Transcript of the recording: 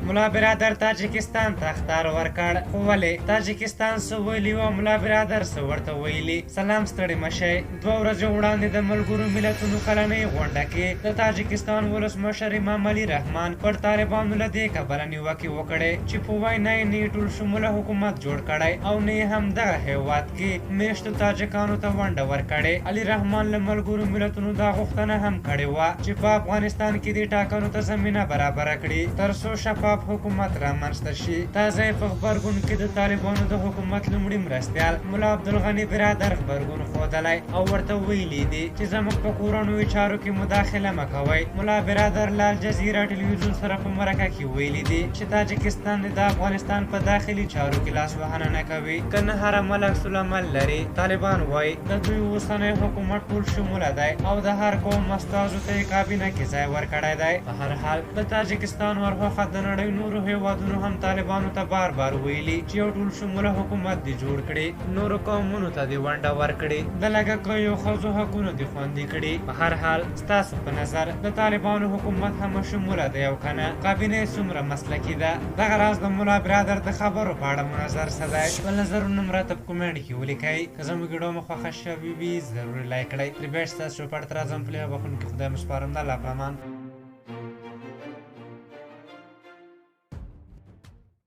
ملا برادر تاجکستان ته اخطار ورکړ، خو ولې تاجکستان څه ویلي و، ملا برادر څه ورته ویلي. سلام، ستړي مشئ. 2 ورځې وړاندې د ملګرو ملتونو کلنۍ غونډه کې د تاجکستان ولسمشر امام علي رحمان پر طالبانو له دې کبله نیوکې وکړې چې په وینا یې نه ټول شموله حکومت جوړ کړی او نه هم دغه هیواد کې میشتو تاجکانو ته ونډه ورکړې. علي رحمان له ملګرو ملتونو دا غوښتنه هم کړې وه چې په افغانستان کې دې ټاکنو ته زمینه برابره کړي تر څو شفاف حکومت رامنځته شي. تازه یې په غبرګون کې د طالبانو د حکومت لومړي مرستیال ملا عبدالغني برادر غبرګون ښودلی او ورته ویلي دي چې زموږ په کورنیو چارو کې مداخله مه کوئ. ملا برادر له الجزیره ټلویزیون سره په مرکه کې ویلي دي چې تاجکستان د افغانستان په داخلي چارو کې لاسوهنه نه کوي، که نه هر عمل عکس العمل لري. طالبان وایي د دوی اوسنی حکومت ټول شموله دی او د هر قوم استازو ته یې کابینه کې ځای ورکړی دی. په هر حال د تاجکستان ورهاخوا د نړۍ نورو هیوادونو هم طالبانو ته بار بار ویلي چې یو ټول شموله حکومت دې جوړ کړي، نورو قومونو ته دې ونډه ورکړي، د لږکیو ښځو حقونه دې خوندي کړي. په هر حال ستاسو په نظر د طالبانو حکومت هم شموله دی او که نه؟ کابینه یې څومره مسلکي ده؟ دغه راز د ملا برادر د خبرو په اړه مو نظر څه دی؟ خپل نظرونه مو راته په کومنټ کې ولیکئ. که زموږ ویډیو مو خوښه شوې وي ضرور لایک کړئ. تر بیا چې ستاسو چوپړ ته راځم، پلې بخښونکي خدای مو سپارم. د الله په امان.